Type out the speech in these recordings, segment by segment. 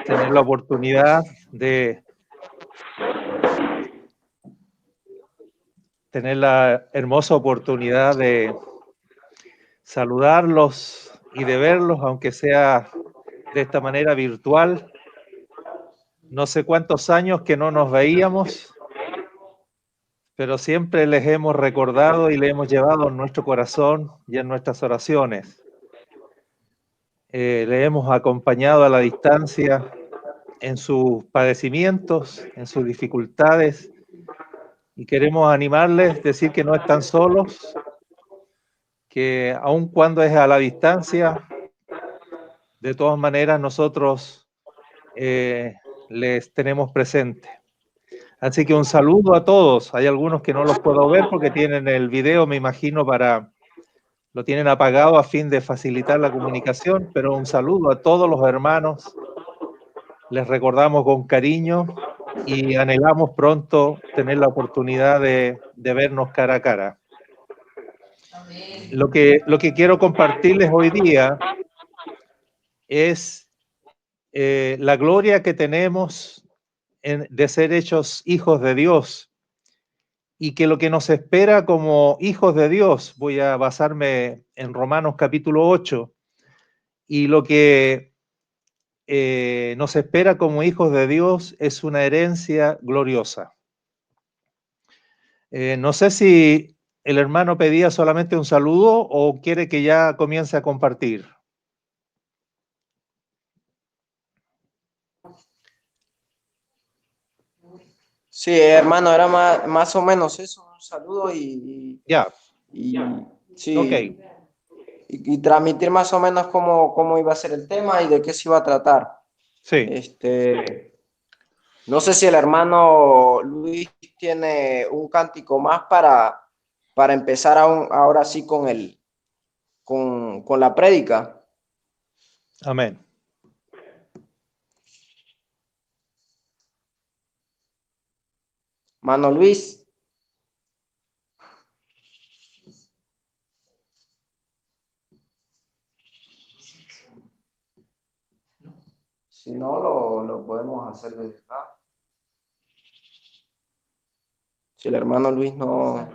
tener la oportunidad de tener la hermosa oportunidad de saludarlos y de verlos, aunque sea de esta manera virtual. No sé cuántos años que no nos veíamos, pero siempre les hemos recordado y les hemos llevado en nuestro corazón y en nuestras oraciones. Le hemos acompañado a la distancia en sus padecimientos, en sus dificultades, y queremos animarles, decir que no están solos, que aun cuando es a la distancia, de todas maneras nosotros les tenemos presente. Así que un saludo a todos. Hay algunos que no los puedo ver porque tienen el video, me imagino, lo tienen apagado a fin de facilitar la comunicación, pero un saludo a todos los hermanos. Les recordamos con cariño y anhelamos pronto tener la oportunidad de vernos cara a cara. Lo que quiero compartirles hoy día es la gloria que tenemos de ser hechos hijos de Dios, y que lo que nos espera como hijos de Dios, voy a basarme en Romanos capítulo 8, y lo que nos espera como hijos de Dios es una herencia gloriosa. No sé si el hermano pedía solamente un saludo o quiere que ya comience a compartir. Sí, hermano, era más o menos eso, un saludo Ya, sí, ok, y transmitir más o menos cómo iba a ser el tema y de qué se iba a tratar. sí. No sé si el hermano Luis tiene un cántico más para empezar ahora sí con la prédica. Amén. Mano Luis. Si no, lo podemos hacer desde acá. Si el hermano Luis no...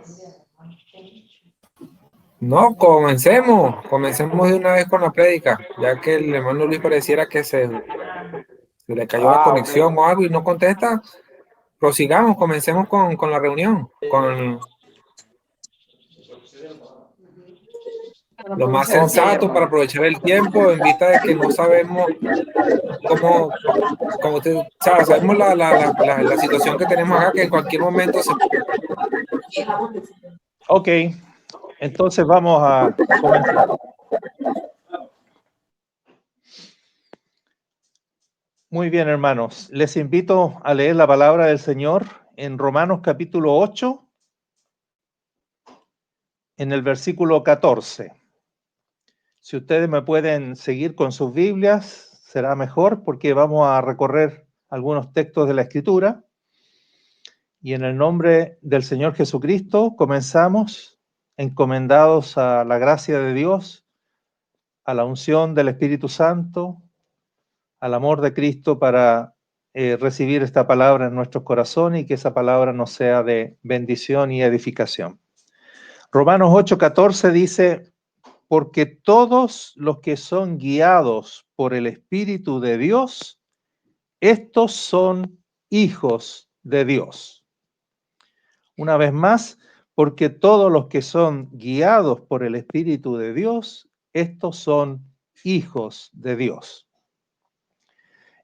No, comencemos de una vez con la prédica, ya que el hermano Luis pareciera que se le cayó la conexión o algo y no contesta. Prosigamos, comencemos con la reunión, con lo más sensato para aprovechar el tiempo en vista de que no sabemos cómo usted sabe, sabemos la situación que tenemos acá, que en cualquier momento se... Ok, entonces vamos a comenzar. Muy bien, hermanos. Les invito a leer la palabra del Señor en Romanos capítulo 8, en el versículo 14. Si ustedes me pueden seguir con sus Biblias, será mejor porque vamos a recorrer algunos textos de la Escritura. Y en el nombre del Señor Jesucristo comenzamos, encomendados a la gracia de Dios, a la unción del Espíritu Santo, al amor de Cristo para recibir esta palabra en nuestros corazones y que esa palabra nos sea de bendición y edificación. Romanos 8:14 dice: porque todos los que son guiados por el Espíritu de Dios, estos son hijos de Dios. Una vez más, porque todos los que son guiados por el Espíritu de Dios, estos son hijos de Dios.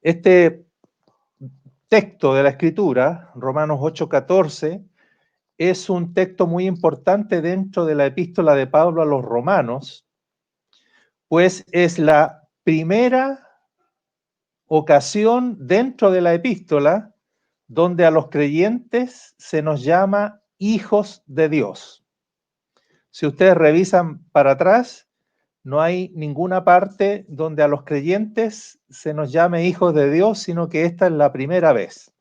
Este texto de la Escritura, Romanos 8:14, es un texto muy importante dentro de la epístola de Pablo a los romanos, pues es la primera ocasión dentro de la epístola donde a los creyentes se nos llama hijos de Dios. Si ustedes revisan para atrás, no hay ninguna parte donde a los creyentes se nos llame hijos de Dios, sino que esta es la primera vez.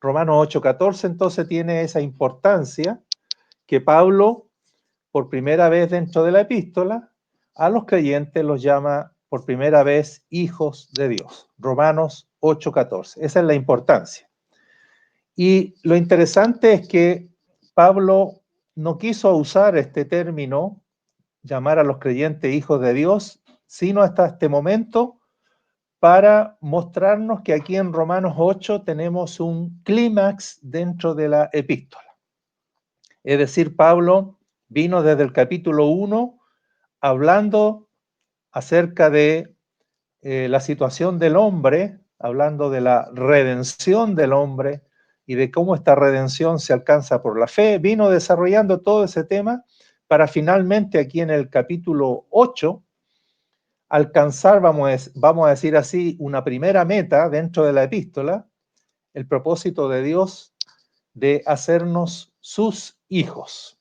Romanos 8:14 entonces tiene esa importancia que Pablo, por primera vez dentro de la epístola, a los creyentes los llama por primera vez hijos de Dios. Romanos 8:14. Esa es la importancia. Y lo interesante es que Pablo no quiso usar este término, llamar a los creyentes hijos de Dios, sino hasta este momento para mostrarnos que aquí en Romanos 8 tenemos un clímax dentro de la epístola. Es decir, Pablo vino desde el capítulo 1 hablando acerca de la situación del hombre, hablando de la redención del hombre y de cómo esta redención se alcanza por la fe. Vino desarrollando todo ese tema para finalmente aquí en el capítulo 8 alcanzar, vamos a decir así, una primera meta dentro de la epístola, el propósito de Dios de hacernos sus hijos.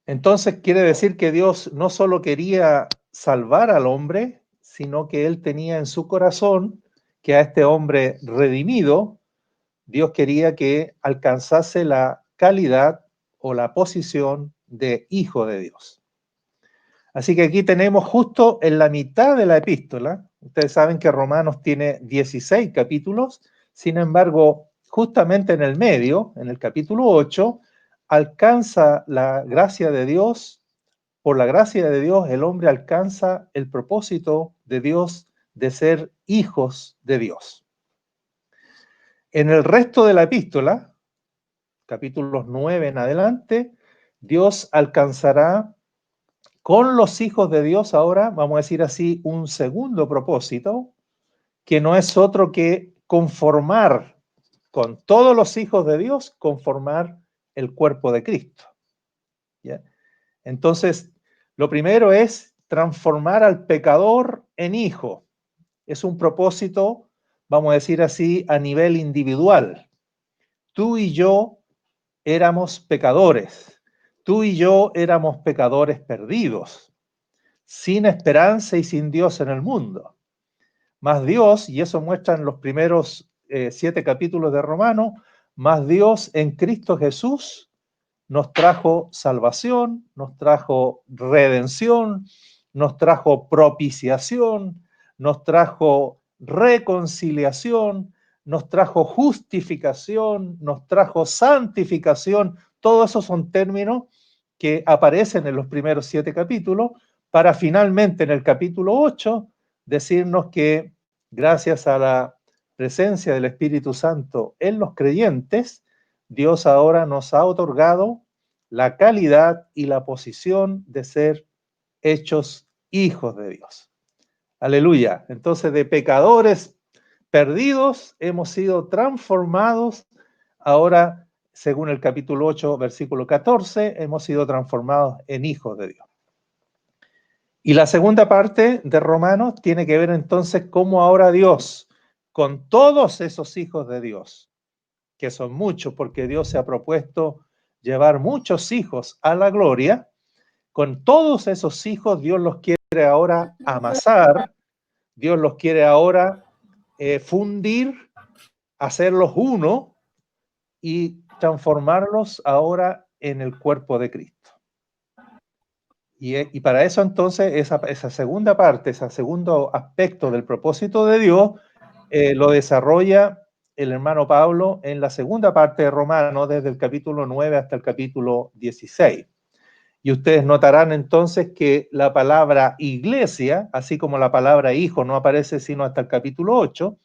Entonces quiere decir que Dios no solo quería salvar al hombre, sino que Él tenía en su corazón que a este hombre redimido, Dios quería que alcanzase la calidad o la posición de hijo de Dios. Así que aquí tenemos justo en la mitad de la epístola, ustedes saben que Romanos tiene 16 capítulos, sin embargo, justamente en el medio, en el capítulo 8, alcanza la gracia de Dios, por la gracia de Dios el hombre alcanza el propósito de Dios de ser hijos de Dios. En el resto de la epístola, capítulos 9 en adelante, Dios alcanzará con los hijos de Dios ahora, vamos a decir así, un segundo propósito, que no es otro que conformar con todos los hijos de Dios, conformar el cuerpo de Cristo. ¿Ya? Entonces, lo primero es transformar al pecador en hijo. Es un propósito, vamos a decir así, a nivel individual. Tú y yo éramos pecadores. Tú y yo éramos pecadores perdidos, sin esperanza y sin Dios en el mundo. Más Dios, y eso muestran los primeros 7 capítulos de Romanos, más Dios en Cristo Jesús nos trajo salvación, nos trajo redención, nos trajo propiciación, nos trajo reconciliación, nos trajo justificación, nos trajo santificación. Todos esos son términos que aparecen en los primeros 7 capítulos para finalmente en el capítulo 8 decirnos que gracias a la presencia del Espíritu Santo en los creyentes, Dios ahora nos ha otorgado la calidad y la posición de ser hechos hijos de Dios. Aleluya. Entonces, de pecadores perdidos hemos sido transformados. Ahora, según el capítulo 8, versículo 14, hemos sido transformados en hijos de Dios. Y la segunda parte de Romanos tiene que ver entonces cómo ahora Dios, con todos esos hijos de Dios, que son muchos porque Dios se ha propuesto llevar muchos hijos a la gloria, con todos esos hijos Dios los quiere ahora amasar, Dios los quiere ahora fundir, hacerlos uno y transformarlos ahora en el cuerpo de Cristo. Y para eso entonces esa segunda parte, ese segundo aspecto del propósito de Dios, lo desarrolla el hermano Pablo en la segunda parte de Romanos, desde el capítulo 9 hasta el capítulo 16. Y ustedes notarán entonces que la palabra iglesia, así como la palabra hijo no aparece sino hasta el capítulo 8,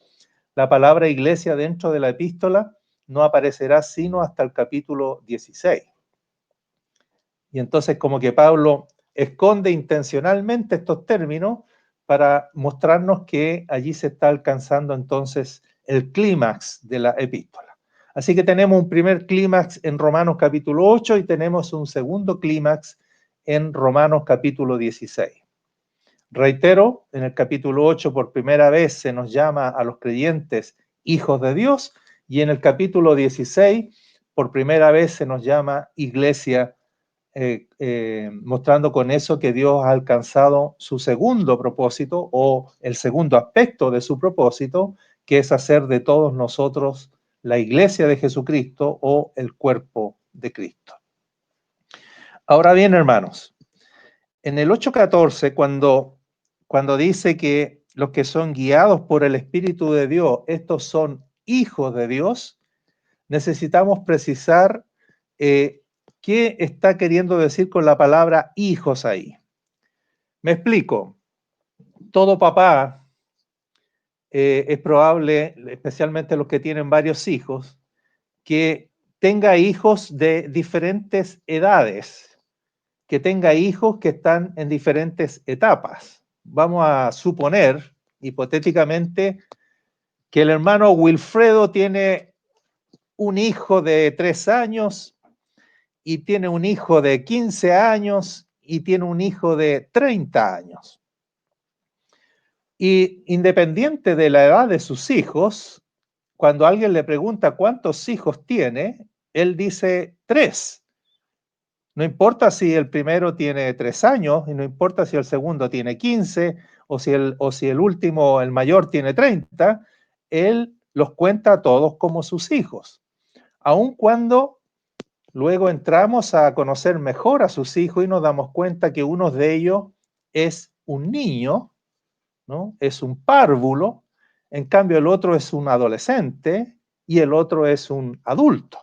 la palabra iglesia dentro de la epístola no aparecerá sino hasta el capítulo 16. Y entonces como que Pablo esconde intencionalmente estos términos para mostrarnos que allí se está alcanzando entonces el clímax de la epístola. Así que tenemos un primer clímax en Romanos capítulo 8 y tenemos un segundo clímax en Romanos capítulo 16. Reitero, en el capítulo 8 por primera vez se nos llama a los creyentes hijos de Dios y en el capítulo 16 por primera vez se nos llama iglesia, mostrando con eso que Dios ha alcanzado su segundo propósito o el segundo aspecto de su propósito, que es hacer de todos nosotros la iglesia de Jesucristo o el cuerpo de Cristo. Ahora bien, hermanos, En el 8:14, cuando dice que los que son guiados por el Espíritu de Dios, estos son hijos de Dios, necesitamos precisar qué está queriendo decir con la palabra hijos ahí. Me explico. Todo papá es probable, especialmente los que tienen varios hijos, que tenga hijos de diferentes edades, que tenga hijos que están en diferentes etapas. Vamos a suponer, hipotéticamente, que el hermano Wilfredo tiene un hijo de 3 años y tiene un hijo de 15 años y tiene un hijo de 30 años. Y independiente de la edad de sus hijos, cuando alguien le pregunta cuántos hijos tiene, él dice 3. No importa si el primero tiene 3 años y no importa si el segundo tiene 15 o si el último, el mayor, tiene 30, él los cuenta a todos como sus hijos. Aun cuando luego entramos a conocer mejor a sus hijos y nos damos cuenta que uno de ellos es un niño, ¿no? Es un párvulo, en cambio el otro es un adolescente y el otro es un adulto.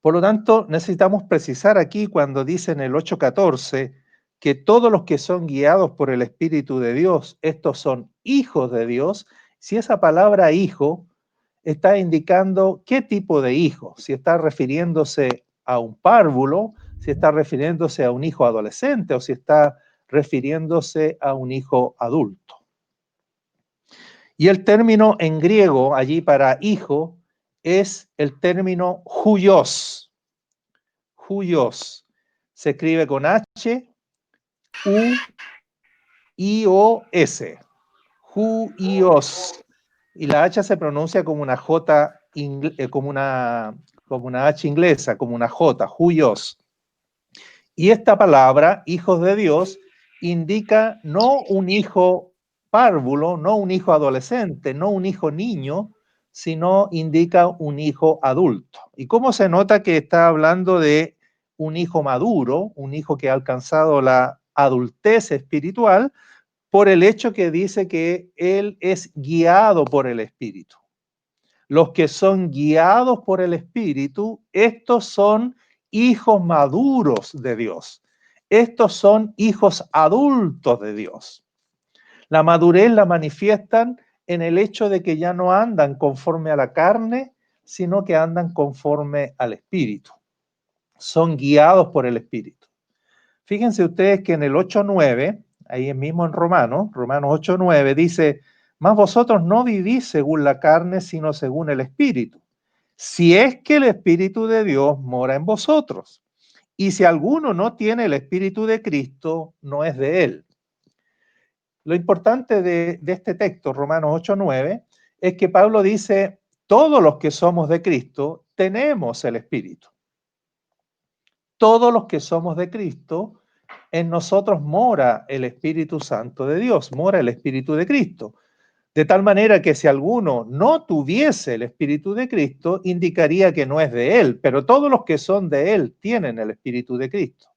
Por lo tanto, necesitamos precisar aquí cuando dice en el 8:14 que todos los que son guiados por el Espíritu de Dios, estos son hijos de Dios. Si esa palabra hijo está indicando qué tipo de hijo, si está refiriéndose a un párvulo, si está refiriéndose a un hijo adolescente o si está refiriéndose a un hijo adulto. Y el término en griego allí para hijo es el término huios. Huios. Se escribe con H, U-I-O-S. Huios. Y la H se pronuncia como una J, como una H inglesa, como una J, huios. Y esta palabra, hijos de Dios, indica no un hijo párvulo, no un hijo adolescente, no un hijo niño, sino indica un hijo adulto. ¿Y cómo se nota que está hablando de un hijo maduro, un hijo que ha alcanzado la adultez espiritual? Por el hecho que dice que él es guiado por el Espíritu. Los que son guiados por el Espíritu, estos son hijos maduros de Dios. Estos son hijos adultos de Dios. La madurez la manifiestan en el hecho de que ya no andan conforme a la carne, sino que andan conforme al Espíritu. Son guiados por el Espíritu. Fíjense ustedes que en el 8:9, ahí mismo en Romanos 8:9, dice: mas vosotros no vivís según la carne, sino según el Espíritu. Si es que el Espíritu de Dios mora en vosotros. Y si alguno no tiene el Espíritu de Cristo, no es de él. Lo importante de este texto, Romanos 8:9, es que Pablo dice: todos los que somos de Cristo tenemos el Espíritu. Todos los que somos de Cristo, en nosotros mora el Espíritu Santo de Dios, mora el Espíritu de Cristo. De tal manera que si alguno no tuviese el Espíritu de Cristo, indicaría que no es de él, pero todos los que son de él tienen el Espíritu de Cristo.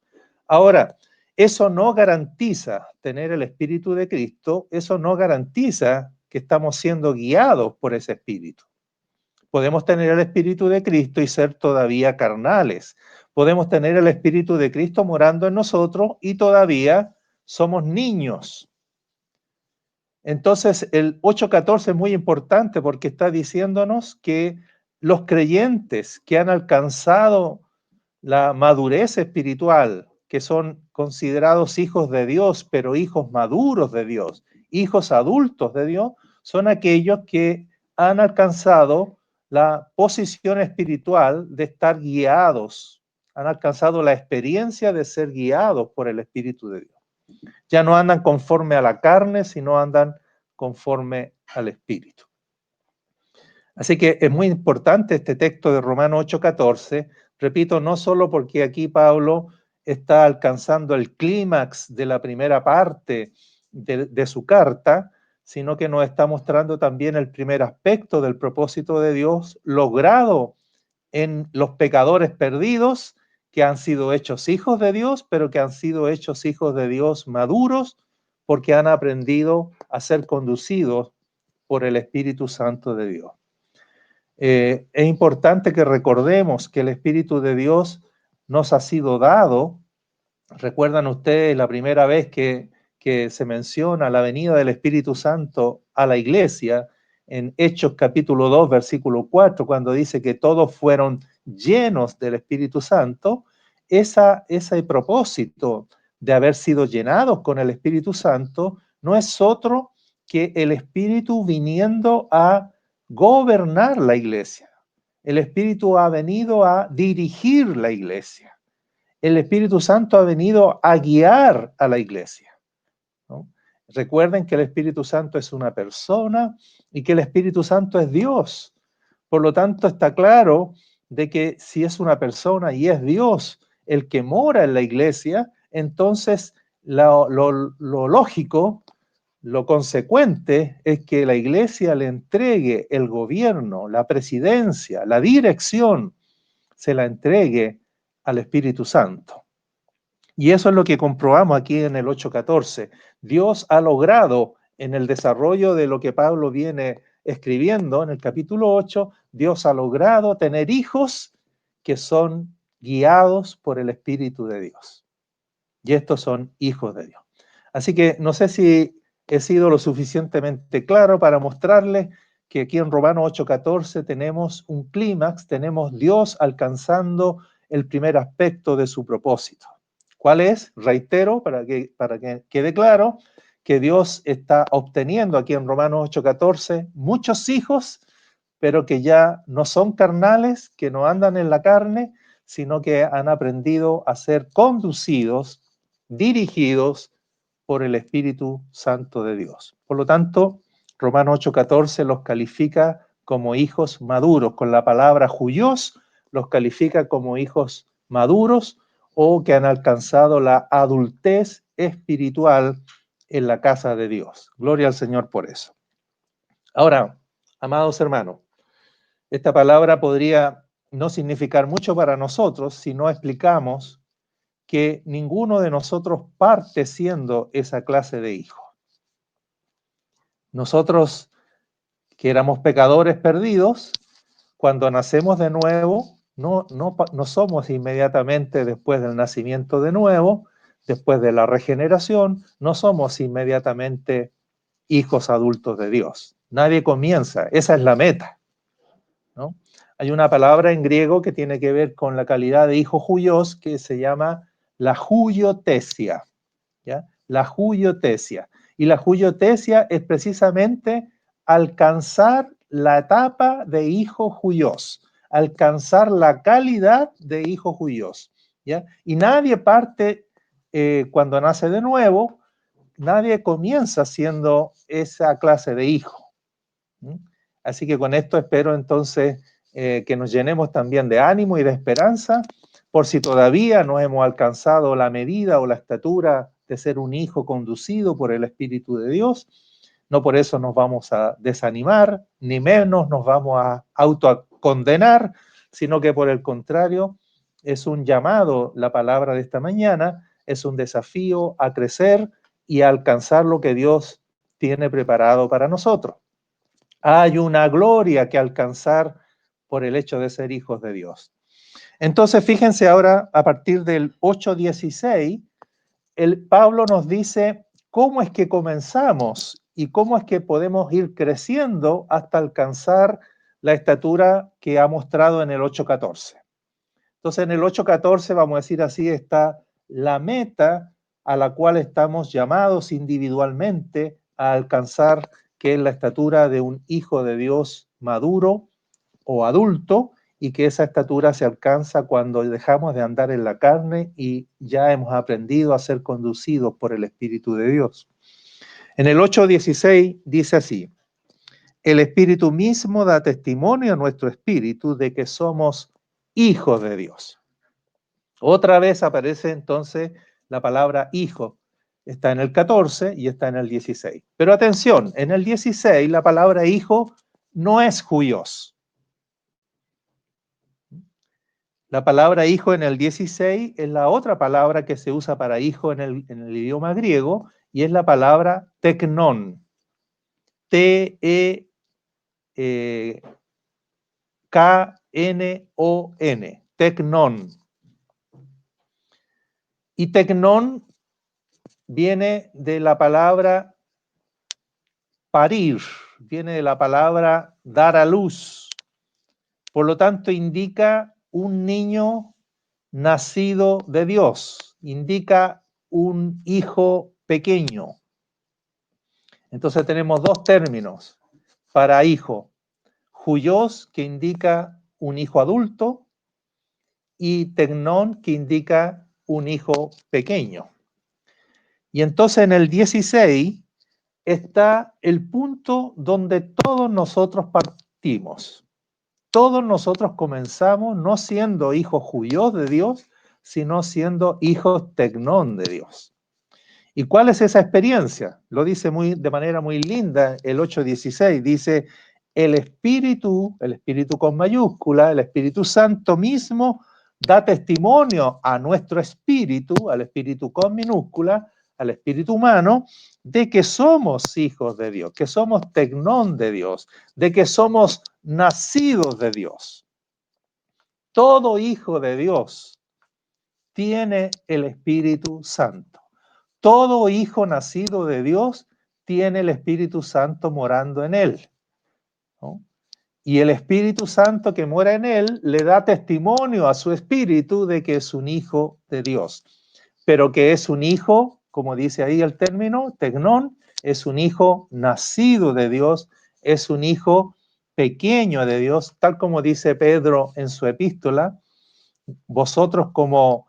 Ahora, eso no garantiza tener el Espíritu de Cristo, eso no garantiza que estamos siendo guiados por ese Espíritu. Podemos tener el Espíritu de Cristo y ser todavía carnales. Podemos tener el Espíritu de Cristo morando en nosotros y todavía somos niños. Entonces, el 8:14 es muy importante porque está diciéndonos que los creyentes que han alcanzado la madurez espiritual, que son considerados hijos de Dios, pero hijos maduros de Dios, hijos adultos de Dios, son aquellos que han alcanzado la posición espiritual de estar guiados, han alcanzado la experiencia de ser guiados por el Espíritu de Dios. Ya no andan conforme a la carne, sino andan conforme al Espíritu. Así que es muy importante este texto de Romanos 8:14, repito, no solo porque aquí Pablo está alcanzando el clímax de la primera parte de su carta, sino que nos está mostrando también el primer aspecto del propósito de Dios logrado en los pecadores perdidos que han sido hechos hijos de Dios, pero que han sido hechos hijos de Dios maduros porque han aprendido a ser conducidos por el Espíritu Santo de Dios. Es importante que recordemos que el Espíritu de Dios nos ha sido dado. ¿Recuerdan ustedes la primera vez que se menciona la venida del Espíritu Santo a la iglesia? En Hechos capítulo 2, versículo 4, cuando dice que todos fueron llenos del Espíritu Santo, ese propósito de haber sido llenados con el Espíritu Santo no es otro que el Espíritu viniendo a gobernar la iglesia. El Espíritu ha venido a dirigir la iglesia. El Espíritu Santo ha venido a guiar a la iglesia, ¿no? Recuerden que el Espíritu Santo es una persona y que el Espíritu Santo es Dios. Por lo tanto, está claro de que si es una persona y es Dios el que mora en la iglesia, entonces lo lógico, lo consecuente es que la iglesia le entregue el gobierno, la presidencia, la dirección, se la entregue al Espíritu Santo. Y eso es lo que comprobamos aquí en el 8:14. Dios ha logrado, en el desarrollo de lo que Pablo viene escribiendo en el capítulo 8, Dios ha logrado tener hijos que son guiados por el Espíritu de Dios. Y estos son hijos de Dios. Así que no sé si he sido lo suficientemente claro para mostrarles que aquí en Romanos 8:14 tenemos un clímax, tenemos Dios alcanzando el primer aspecto de su propósito. ¿Cuál es? Reitero, para que quede claro, que Dios está obteniendo aquí en Romanos 8:14 muchos hijos, pero que ya no son carnales, que no andan en la carne, sino que han aprendido a ser conducidos, dirigidos por el Espíritu Santo de Dios. Por lo tanto, Romanos 8:14 los califica como hijos maduros. Con la palabra huios los califica como hijos maduros o que han alcanzado la adultez espiritual en la casa de Dios. Gloria al Señor por eso. Ahora, amados hermanos, esta palabra podría no significar mucho para nosotros si no explicamos que ninguno de nosotros parte siendo esa clase de hijo. Nosotros, que éramos pecadores perdidos, cuando nacemos de nuevo, no somos inmediatamente después del nacimiento de nuevo, después de la regeneración, no somos inmediatamente hijos adultos de Dios. Nadie comienza, esa es la meta, ¿no? Hay una palabra en griego que tiene que ver con la calidad de hijo huios que se llama la huiotesia, ¿ya? La huiotesia. Y la huiotesia es precisamente alcanzar la etapa de hijo huios, alcanzar la calidad de hijo huios, ¿ya? Y nadie parte cuando nace de nuevo, nadie comienza siendo esa clase de hijo. Así que con esto espero entonces que nos llenemos también de ánimo y de esperanza, por si todavía no hemos alcanzado la medida o la estatura de ser un hijo conducido por el Espíritu de Dios. No por eso nos vamos a desanimar, ni menos nos vamos a autocondenar, sino que por el contrario, es un llamado, la palabra de esta mañana, es un desafío a crecer y a alcanzar lo que Dios tiene preparado para nosotros. Hay una gloria que alcanzar por el hecho de ser hijos de Dios. Entonces, fíjense ahora, a partir del 8:16, Pablo nos dice cómo es que comenzamos y cómo es que podemos ir creciendo hasta alcanzar la estatura que ha mostrado en el 8:14. Entonces, en el 8:14, vamos a decir así, está la meta a la cual estamos llamados individualmente a alcanzar, que es la estatura de un hijo de Dios maduro o adulto, y que esa estatura se alcanza cuando dejamos de andar en la carne y ya hemos aprendido a ser conducidos por el Espíritu de Dios. En el 8:16 dice así: el Espíritu mismo da testimonio a nuestro espíritu de que somos hijos de Dios. Otra vez aparece entonces la palabra hijo. Está en el 14 y está en el 16. Pero atención, en el 16 la palabra hijo no es huios. La palabra hijo en el 16 es la otra palabra que se usa para hijo en el idioma griego, y es la palabra teknon. T-E-K-N-O-N. Teknon. Y teknon viene de la palabra parir, viene de la palabra dar a luz. Por lo tanto, indica un niño nacido de Dios, indica un hijo pequeño. Entonces tenemos dos términos para hijo. Huios, que indica un hijo adulto, y teknon, que indica un hijo pequeño. Y entonces en el 16 está el punto donde todos nosotros partimos. Todos nosotros comenzamos no siendo hijos huios de Dios, sino siendo hijos teknon de Dios. ¿Y cuál es esa experiencia? Lo dice de manera muy linda el 8:16. Dice, el Espíritu con mayúscula, el Espíritu Santo mismo, da testimonio a nuestro espíritu, al Espíritu con minúscula, al espíritu humano, de que somos hijos de Dios, que somos teknon de Dios, de que somos nacidos de Dios. Todo hijo de Dios tiene el Espíritu Santo. Todo hijo nacido de Dios tiene el Espíritu Santo morando en él, ¿no? Y el Espíritu Santo que mora en él le da testimonio a su espíritu de que es un hijo de Dios. Pero que es un hijo, como dice ahí el término, teknon, es un hijo nacido de Dios, es un hijo pequeño de Dios, tal como dice Pedro en su epístola, vosotros como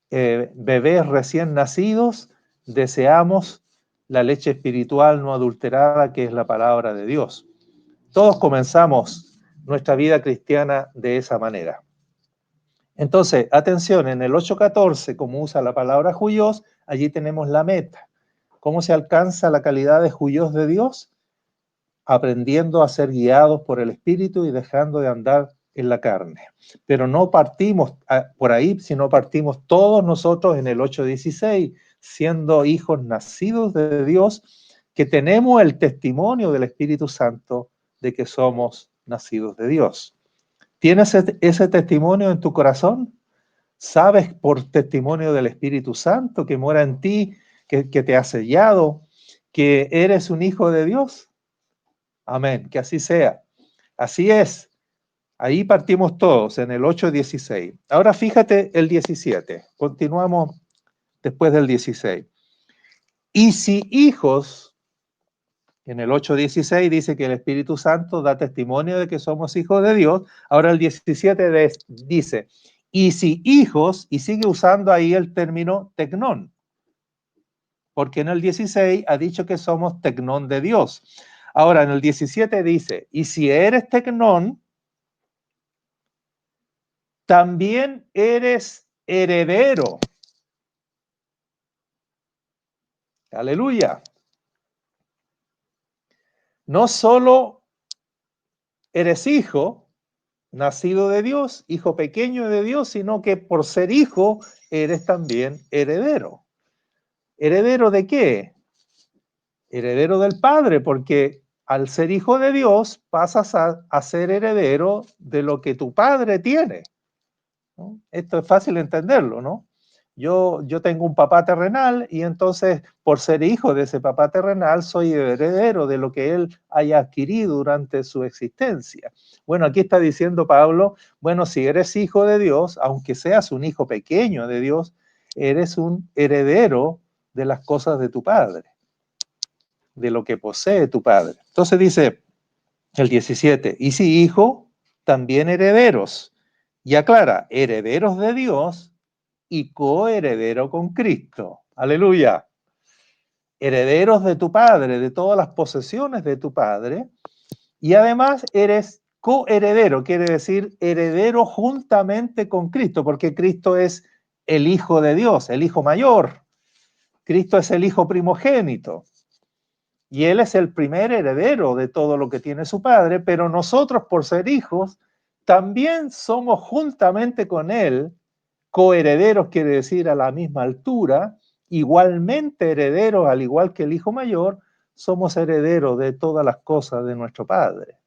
bebés recién nacidos, deseamos la leche espiritual no adulterada, que es la palabra de Dios. Todos comenzamos nuestra vida cristiana de esa manera. Entonces, atención, en el 8:14, como usa la palabra huios, allí tenemos la meta. ¿Cómo se alcanza la calidad de huios de Dios? Aprendiendo a ser guiados por el Espíritu y dejando de andar en la carne. Pero no partimos por ahí, sino partimos todos nosotros en el 8:16, siendo hijos nacidos de Dios, que tenemos el testimonio del Espíritu Santo de que somos nacidos de Dios. ¿Tienes ese testimonio en tu corazón? ¿Sabes por testimonio del Espíritu Santo que mora en ti, que te ha sellado, que eres un hijo de Dios? Amén, que así sea. Así es. Ahí partimos todos en el 8:16. Ahora fíjate el 17. Continuamos después del 16. Y si hijos, en el 8:16 dice que el Espíritu Santo da testimonio de que somos hijos de Dios. Ahora el 17 dice, y si hijos, y sigue usando ahí el término teknon, porque en el 16 ha dicho que somos teknon de Dios. Ahora en el 17 dice, y si eres teknon, también eres heredero. Aleluya. No solo eres hijo, nacido de Dios, hijo pequeño de Dios, sino que por ser hijo eres también heredero. ¿Heredero de qué? Heredero del Padre, porque al ser hijo de Dios pasas a ser heredero de lo que tu Padre tiene, ¿no? Esto es fácil entenderlo, ¿no? Yo tengo un papá terrenal y entonces por ser hijo de ese papá terrenal soy heredero de lo que él haya adquirido durante su existencia. Bueno, aquí está diciendo Pablo, bueno, si eres hijo de Dios, aunque seas un hijo pequeño de Dios, eres un heredero de las cosas de tu padre, de lo que posee tu padre. Entonces dice el 17, y si hijo, también herederos. Y aclara, herederos de Dios y coheredero con Cristo. Aleluya. Herederos de tu Padre, de todas las posesiones de tu Padre. Y además eres coheredero, quiere decir heredero juntamente con Cristo, porque Cristo es el Hijo de Dios, el Hijo mayor. Cristo es el Hijo primogénito. Y Él es el primer heredero de todo lo que tiene su Padre, pero nosotros por ser hijos también somos juntamente con Él coherederos, quiere decir a la misma altura, igualmente herederos, al igual que el Hijo mayor, somos herederos de todas las cosas de nuestro Padre.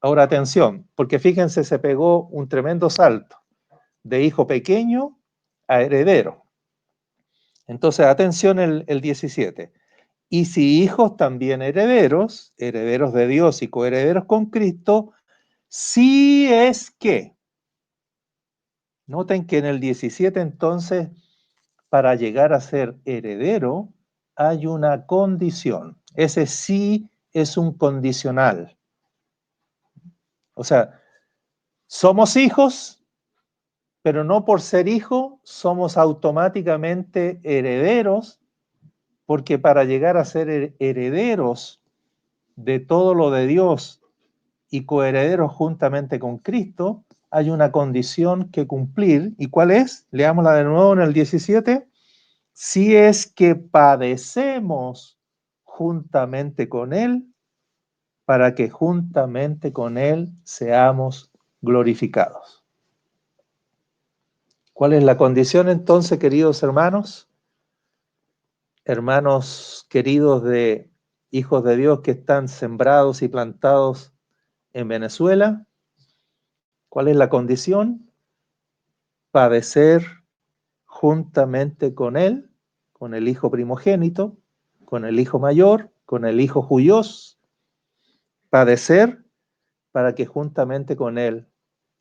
Ahora atención, porque fíjense, se pegó un tremendo salto de hijo pequeño a heredero. Entonces, atención el 17. Y si hijos también herederos, herederos de Dios y coherederos con Cristo, si es que, noten que en el 17 entonces, para llegar a ser heredero, hay una condición. Ese sí es un condicional. O sea, somos hijos, pero no por ser hijo somos automáticamente herederos, porque para llegar a ser herederos de todo lo de Dios y coherederos juntamente con Cristo, hay una condición que cumplir. ¿Y cuál es? Leámosla de nuevo en el 17. Si es que padecemos juntamente con Él, para que juntamente con Él seamos glorificados. ¿Cuál es la condición entonces, queridos hermanos? Hermanos queridos de hijos de Dios que están sembrados y plantados en Venezuela. ¿Cuál es la condición? Padecer juntamente con Él, con el Hijo primogénito, con el Hijo mayor, con el Hijo Juyos, padecer para que juntamente con Él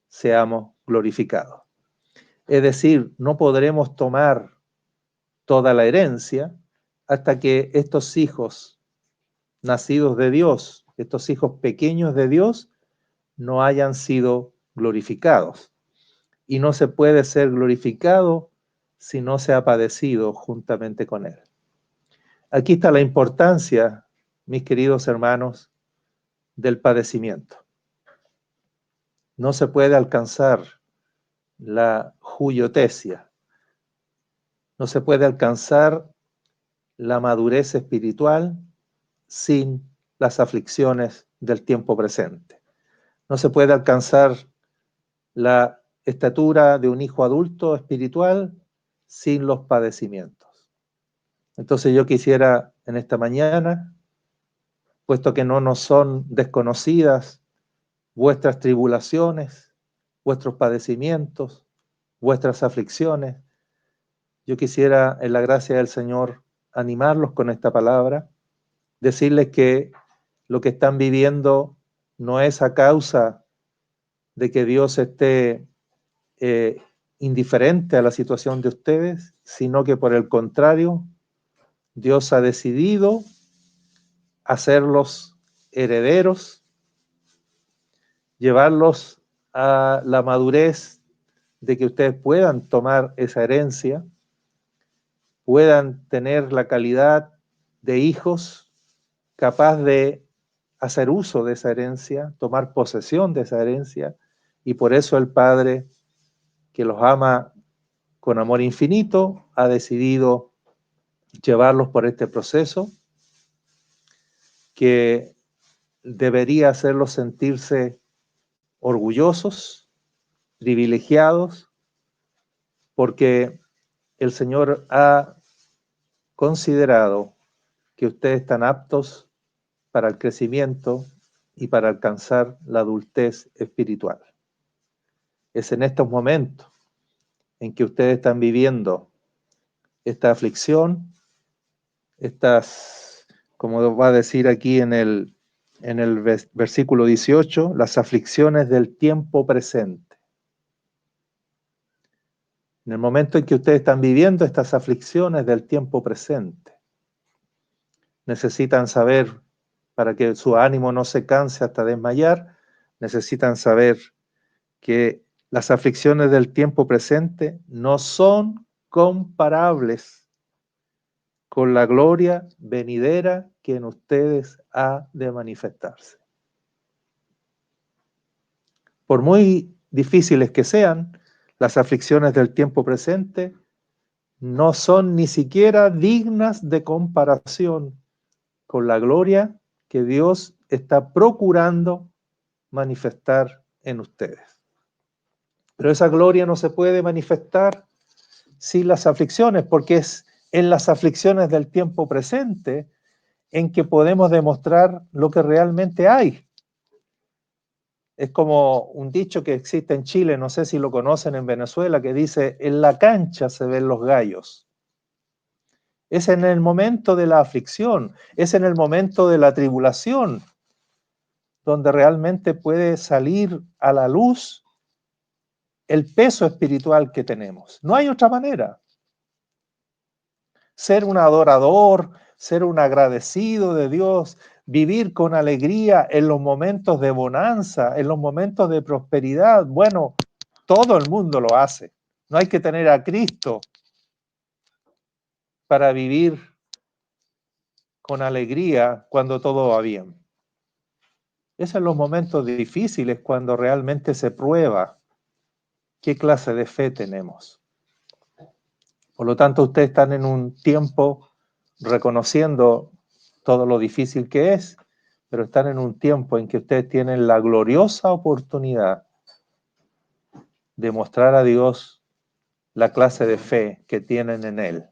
seamos glorificados. Es decir, no podremos tomar toda la herencia hasta que estos hijos nacidos de Dios, estos hijos pequeños de Dios, no hayan sido glorificados. Y no se puede ser glorificado si no se ha padecido juntamente con Él. Aquí está la importancia, mis queridos hermanos, del padecimiento. No se puede alcanzar la juyotesia, no se puede alcanzar la madurez espiritual sin las aflicciones del tiempo presente. No se puede alcanzar la estatura de un hijo adulto espiritual sin los padecimientos. Entonces yo quisiera en esta mañana, puesto que no nos son desconocidas vuestras tribulaciones, vuestros padecimientos, vuestras aflicciones, yo quisiera en la gracia del Señor animarlos con esta palabra, decirles que lo que están viviendo no es a causa de que Dios esté indiferente a la situación de ustedes, sino que por el contrario, Dios ha decidido hacerlos herederos, llevarlos a la madurez de que ustedes puedan tomar esa herencia, puedan tener la calidad de hijos capaz de hacer uso de esa herencia, tomar posesión de esa herencia, y por eso el Padre, que los ama con amor infinito, ha decidido llevarlos por este proceso que debería hacerlos sentirse orgullosos, privilegiados, porque el Señor ha considerado que ustedes están aptos para el crecimiento y para alcanzar la adultez espiritual. Es en estos momentos en que ustedes están viviendo esta aflicción, estas, como va a decir aquí en el versículo 18, las aflicciones del tiempo presente. En el momento en que ustedes están viviendo estas aflicciones del tiempo presente, necesitan saber, para que su ánimo no se canse hasta desmayar, necesitan saber que las aflicciones del tiempo presente no son comparables con la gloria venidera que en ustedes ha de manifestarse. Por muy difíciles que sean, las aflicciones del tiempo presente no son ni siquiera dignas de comparación con la gloria que Dios está procurando manifestar en ustedes. Pero esa gloria no se puede manifestar sin las aflicciones, porque es en las aflicciones del tiempo presente en que podemos demostrar lo que realmente hay. Es como un dicho que existe en Chile, no sé si lo conocen en Venezuela, que dice, en la cancha se ven los gallos. Es en el momento de la aflicción, es en el momento de la tribulación, donde realmente puede salir a la luz el peso espiritual que tenemos. No hay otra manera. Ser un adorador, ser un agradecido de Dios, vivir con alegría en los momentos de bonanza, en los momentos de prosperidad. Bueno, todo el mundo lo hace. No hay que tener a Cristo para vivir con alegría cuando todo va bien. Es en los momentos difíciles cuando realmente se prueba qué clase de fe tenemos. Por lo tanto, ustedes están en un tiempo reconociendo todo lo difícil que es, pero están en un tiempo en que ustedes tienen la gloriosa oportunidad de mostrar a Dios la clase de fe que tienen en Él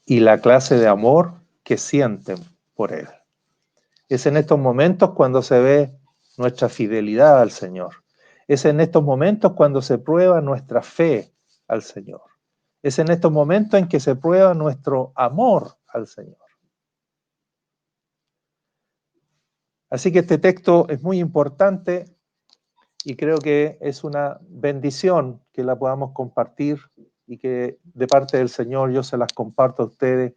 y la clase de amor que sienten por Él. Es en estos momentos cuando se ve nuestra fidelidad al Señor. Es en estos momentos cuando se prueba nuestra fe al Señor. Es en estos momentos en que se prueba nuestro amor al Señor. Así que este texto es muy importante y creo que es una bendición que la podamos compartir y que de parte del Señor yo se las comparto a ustedes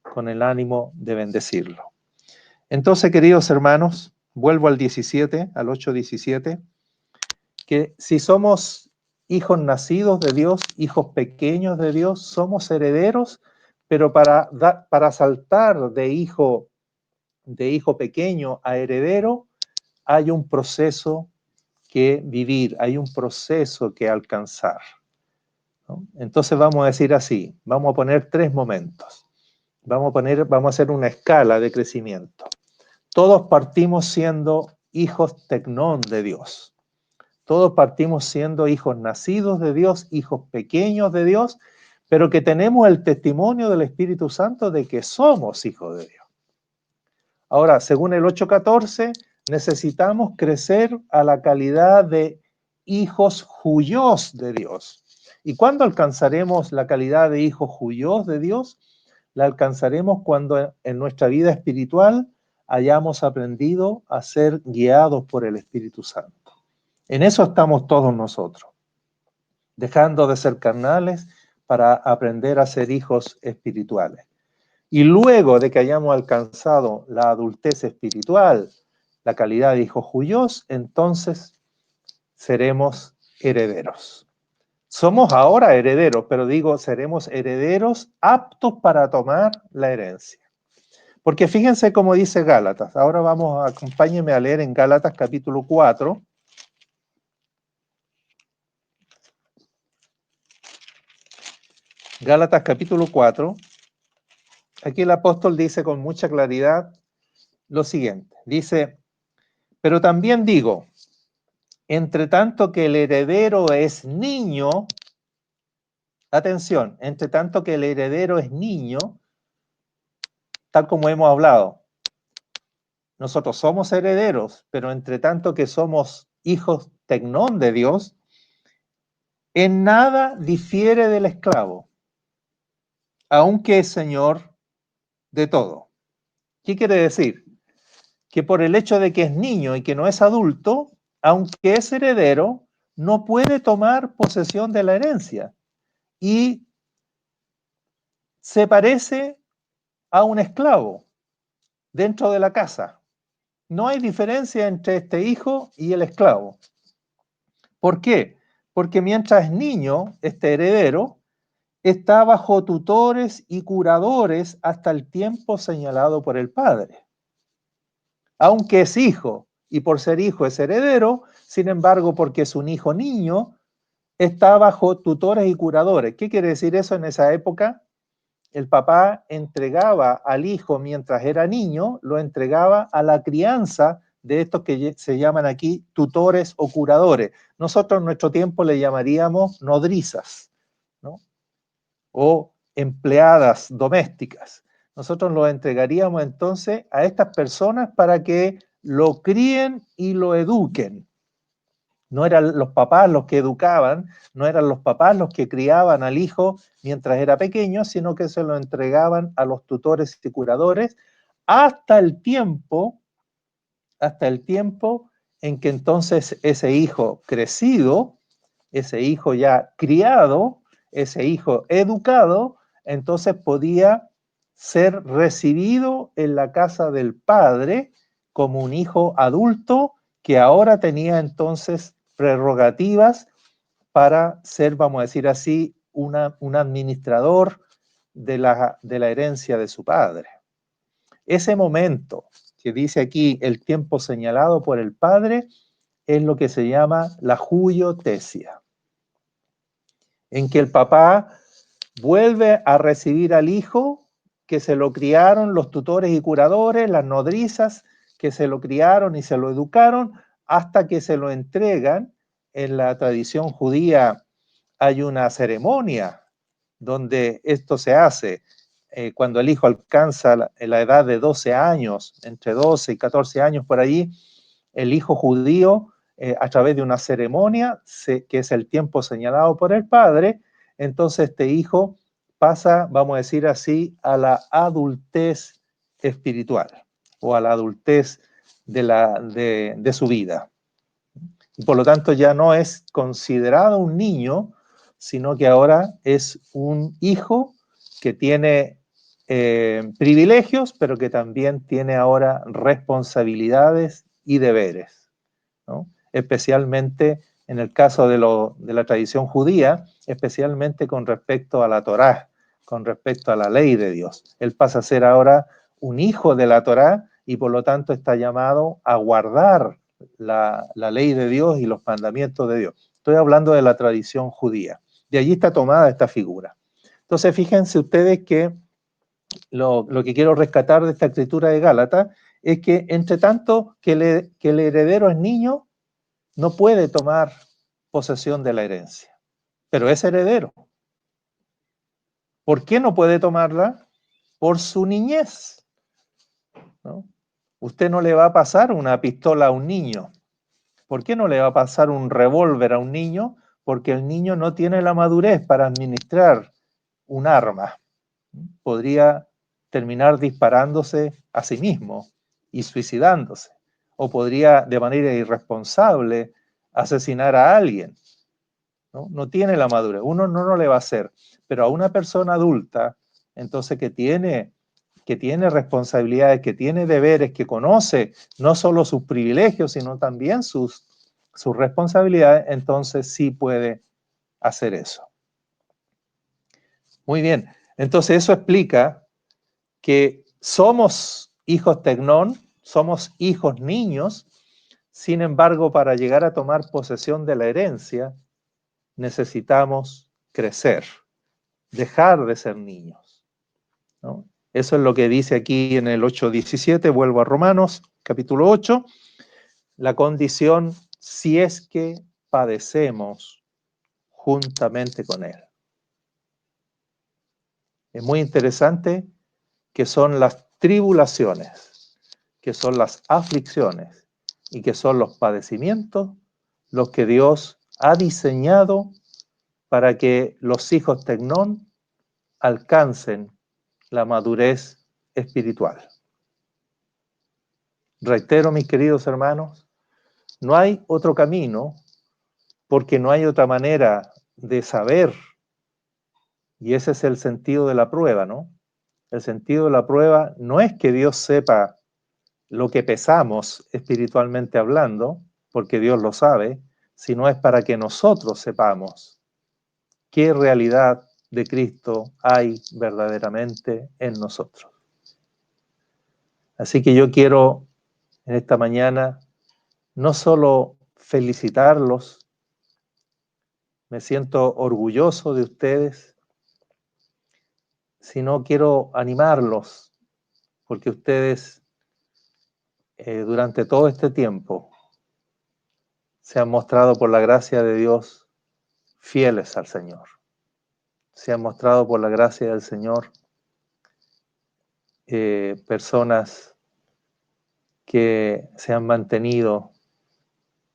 con el ánimo de bendecirlo. Entonces, queridos hermanos, vuelvo al 17, al 8:17, que si somos hijos nacidos de Dios, hijos pequeños de Dios, somos herederos, pero para saltar de hijo pequeño a heredero, hay un proceso que vivir, hay un proceso que alcanzar, ¿no? Entonces vamos a decir así, vamos a poner 3 momentos. Vamos a hacer una escala de crecimiento. Todos partimos siendo hijos tecnón de Dios. Todos partimos siendo hijos nacidos de Dios, hijos pequeños de Dios, pero que tenemos el testimonio del Espíritu Santo de que somos hijos de Dios. Ahora, según el 8:14, necesitamos crecer a la calidad de hijos juyos de Dios. ¿Y cuándo alcanzaremos la calidad de hijos juyos de Dios? La alcanzaremos cuando en nuestra vida espiritual hayamos aprendido a ser guiados por el Espíritu Santo. En eso estamos todos nosotros, dejando de ser carnales para aprender a ser hijos espirituales. Y luego de que hayamos alcanzado la adultez espiritual, la calidad de hijos juyos, entonces seremos herederos. Somos ahora herederos, pero digo, seremos herederos aptos para tomar la herencia. Porque fíjense cómo dice Gálatas. Ahora acompáñenme a leer en Gálatas capítulo 4. Gálatas capítulo 4. Aquí el apóstol dice con mucha claridad lo siguiente. Dice, pero también digo, entre tanto que el heredero es niño, atención, entre tanto que el heredero es niño, tal como hemos hablado, nosotros somos herederos, pero entre tanto que somos hijos tecnón de Dios, en nada difiere del esclavo, aunque es señor de todo. ¿Qué quiere decir? Que por el hecho de que es niño y que no es adulto, aunque es heredero, no puede tomar posesión de la herencia y se parece a un esclavo dentro de la casa. No hay diferencia entre este hijo y el esclavo. ¿Por qué? Porque mientras es niño, este heredero está bajo tutores y curadores hasta el tiempo señalado por el padre. Aunque es hijo y por ser hijo es heredero, sin embargo, porque es un hijo niño, está bajo tutores y curadores. ¿Qué quiere decir eso en esa época? El papá entregaba al hijo mientras era niño, lo entregaba a la crianza de estos que se llaman aquí tutores o curadores. Nosotros en nuestro tiempo le llamaríamos nodrizas, ¿no? O empleadas domésticas. Nosotros lo entregaríamos entonces a estas personas para que lo críen y lo eduquen. No eran los papás los que educaban, no eran los papás los que criaban al hijo mientras era pequeño, sino que se lo entregaban a los tutores y curadores hasta el tiempo en que entonces ese hijo crecido, ese hijo ya criado, ese hijo educado, entonces podía ser recibido en la casa del padre como un hijo adulto que ahora tenía entonces prerrogativas para ser, vamos a decir así, un administrador de la herencia de su padre. Ese momento que dice aquí el tiempo señalado por el padre es lo que se llama la huiotesia, en que el papá vuelve a recibir al hijo que se lo criaron los tutores y curadores, las nodrizas que se lo criaron y se lo educaron, hasta que se lo entregan. En la tradición judía hay una ceremonia donde esto se hace cuando el hijo alcanza la edad de 12 años, entre 12 y 14 años por allí, el hijo judío, a través de una ceremonia, que es el tiempo señalado por el padre, entonces este hijo pasa, vamos a decir así, a la adultez espiritual o a la adultez de su vida. Y por lo tanto ya no es considerado un niño, sino que ahora es un hijo que tiene privilegios, pero que también tiene ahora responsabilidades y deberes, ¿no? Especialmente en el caso de la tradición judía, especialmente con respecto a la Torá, con respecto a la ley de Dios. Él pasa a ser ahora un hijo de la Torá y por lo tanto está llamado a guardar la ley de Dios y los mandamientos de Dios. Estoy hablando de la tradición judía. De allí está tomada esta figura. Entonces, fíjense ustedes que lo que quiero rescatar de esta escritura de Gálatas es que, entre tanto que el heredero es niño, no puede tomar posesión de la herencia, pero es heredero. ¿Por qué no puede tomarla? Por su niñez, ¿no? Usted no le va a pasar una pistola a un niño. ¿Por qué no le va a pasar un revólver a un niño? Porque el niño no tiene la madurez para administrar un arma. Podría terminar disparándose a sí mismo y suicidándose. O podría, de manera irresponsable, asesinar a alguien. No tiene la madurez. Uno no le va a hacer. Pero a una persona adulta, entonces que tiene responsabilidades, que tiene deberes, que conoce no solo sus privilegios, sino también sus responsabilidades, entonces sí puede hacer eso. Muy bien. Entonces eso explica que somos hijos tecnón, somos hijos niños, sin embargo, para llegar a tomar posesión de la herencia, necesitamos crecer, dejar de ser niños, ¿no? Eso es lo que dice aquí en el 8:17, vuelvo a Romanos, capítulo 8, la condición si es que padecemos juntamente con Él. Es muy interesante que son las tribulaciones, que son las aflicciones y que son los padecimientos los que Dios ha diseñado para que los hijos tecnón alcancen la madurez espiritual. Reitero, mis queridos hermanos, no hay otro camino porque no hay otra manera de saber, y ese es el sentido de la prueba, ¿no? El sentido de la prueba no es que Dios sepa lo que pesamos espiritualmente hablando, porque Dios lo sabe, sino es para que nosotros sepamos qué realidad de Cristo hay verdaderamente en nosotros. Así que yo quiero en esta mañana no solo felicitarlos, me siento orgulloso de ustedes, sino quiero animarlos, porque ustedes durante todo este tiempo se han mostrado por la gracia de Dios fieles al Señor. Se han mostrado por la gracia del Señor personas que se han mantenido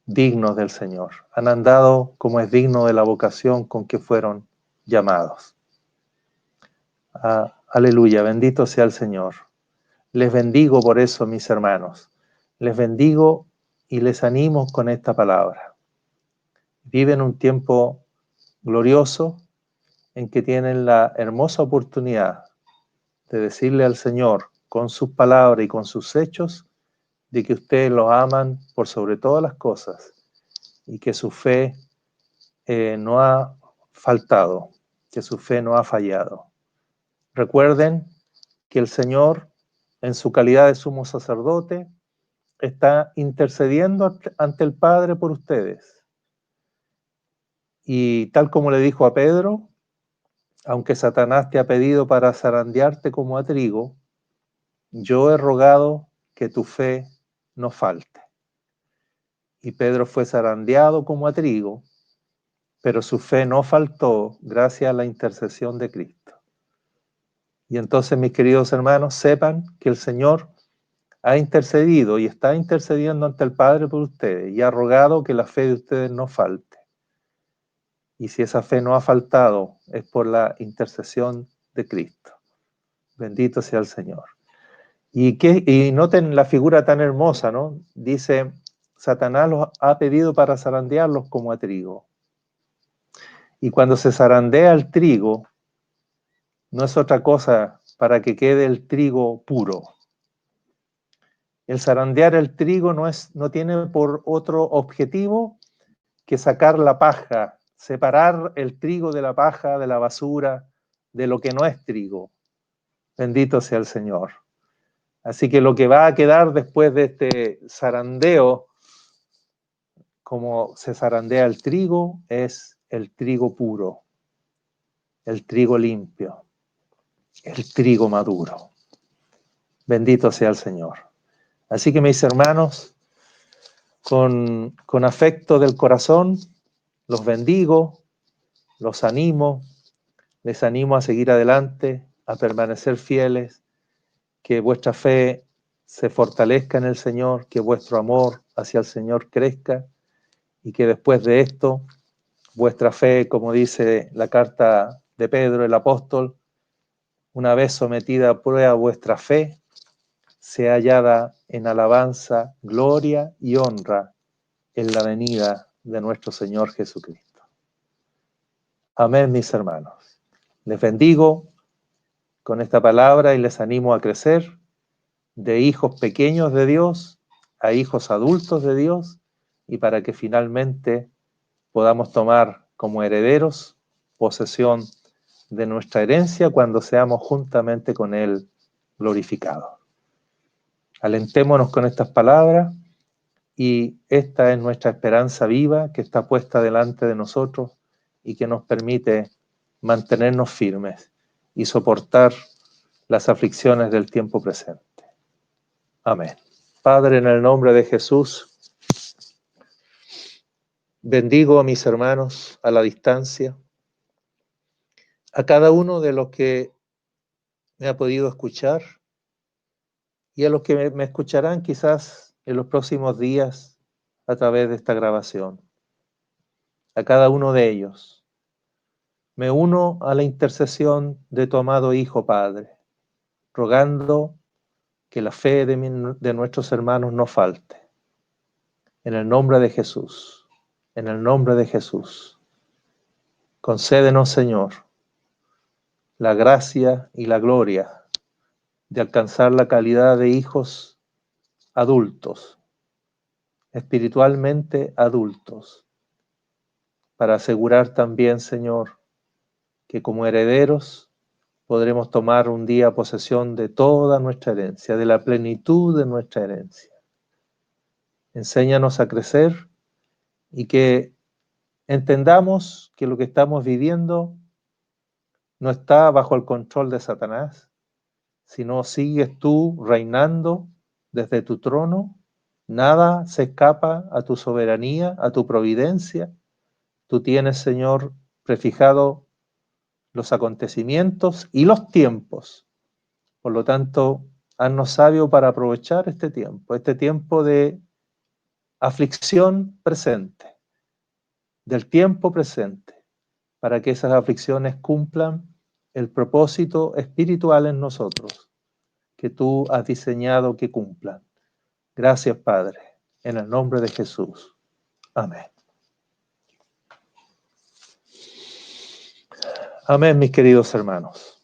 dignos del Señor. Han andado como es digno de la vocación con que fueron llamados. Aleluya, bendito sea el Señor. Les bendigo por eso, mis hermanos. Les bendigo y les animo con esta palabra. Viven un tiempo glorioso en que tienen la hermosa oportunidad de decirle al Señor con sus palabras y con sus hechos de que ustedes los aman por sobre todas las cosas y que su fe no ha faltado, que su fe no ha fallado. Recuerden que el Señor, en su calidad de sumo sacerdote, está intercediendo ante el Padre por ustedes. Y tal como le dijo a Pedro, aunque Satanás te ha pedido para zarandearte como a trigo, yo he rogado que tu fe no falte. Y Pedro fue zarandeado como a trigo, pero su fe no faltó gracias a la intercesión de Cristo. Y entonces, mis queridos hermanos, sepan que el Señor ha intercedido y está intercediendo ante el Padre por ustedes y ha rogado que la fe de ustedes no falte. Y si esa fe no ha faltado, es por la intercesión de Cristo. Bendito sea el Señor. Y noten la figura tan hermosa, ¿no? Dice, Satanás los ha pedido para zarandearlos como a trigo. Y cuando se zarandea el trigo, no es otra cosa para que quede el trigo puro. El zarandear el trigo no tiene por otro objetivo que sacar la paja, separar el trigo de la paja, de la basura, de lo que no es trigo. Bendito sea el Señor. Así que lo que va a quedar después de este zarandeo, como se zarandea el trigo, es el trigo puro, el trigo limpio, el trigo maduro. Bendito sea el Señor. Así que mis hermanos, con afecto del corazón, los bendigo, los animo, les animo a seguir adelante, a permanecer fieles, que vuestra fe se fortalezca en el Señor, que vuestro amor hacia el Señor crezca y que después de esto, vuestra fe, como dice la carta de Pedro, el apóstol, una vez sometida a prueba vuestra fe, sea hallada en alabanza, gloria y honra en la venida de nuestro Señor Jesucristo. Amén, mis hermanos. Les bendigo con esta palabra y les animo a crecer de hijos pequeños de Dios a hijos adultos de Dios y para que finalmente podamos tomar como herederos posesión de nuestra herencia cuando seamos juntamente con Él glorificados. Alentémonos con estas palabras y esta es nuestra esperanza viva que está puesta delante de nosotros y que nos permite mantenernos firmes y soportar las aflicciones del tiempo presente. Amén. Padre, en el nombre de Jesús, bendigo a mis hermanos a la distancia, a cada uno de los que me ha podido escuchar y a los que me escucharán quizás en los próximos días a través de esta grabación. A cada uno de ellos. Me uno a la intercesión de tu amado Hijo Padre, rogando que la fe de nuestros hermanos no falte. En el nombre de Jesús, en el nombre de Jesús, concédenos, Señor, la gracia y la gloria de alcanzar la calidad de hijos adultos, espiritualmente adultos, para asegurar también, Señor, que como herederos podremos tomar un día posesión de toda nuestra herencia, de la plenitud de nuestra herencia. Enséñanos a crecer y que entendamos que lo que estamos viviendo no está bajo el control de Satanás, sino sigues tú reinando desde tu trono. Nada se escapa a tu soberanía, a tu providencia. Tú tienes, Señor, prefijado los acontecimientos y los tiempos. Por lo tanto, haznos sabios para aprovechar este tiempo de aflicción presente, del tiempo presente, para que esas aflicciones cumplan el propósito espiritual en nosotros, que tú has diseñado que cumplan. Gracias, Padre, en el nombre de Jesús. Amén. Amén, mis queridos hermanos.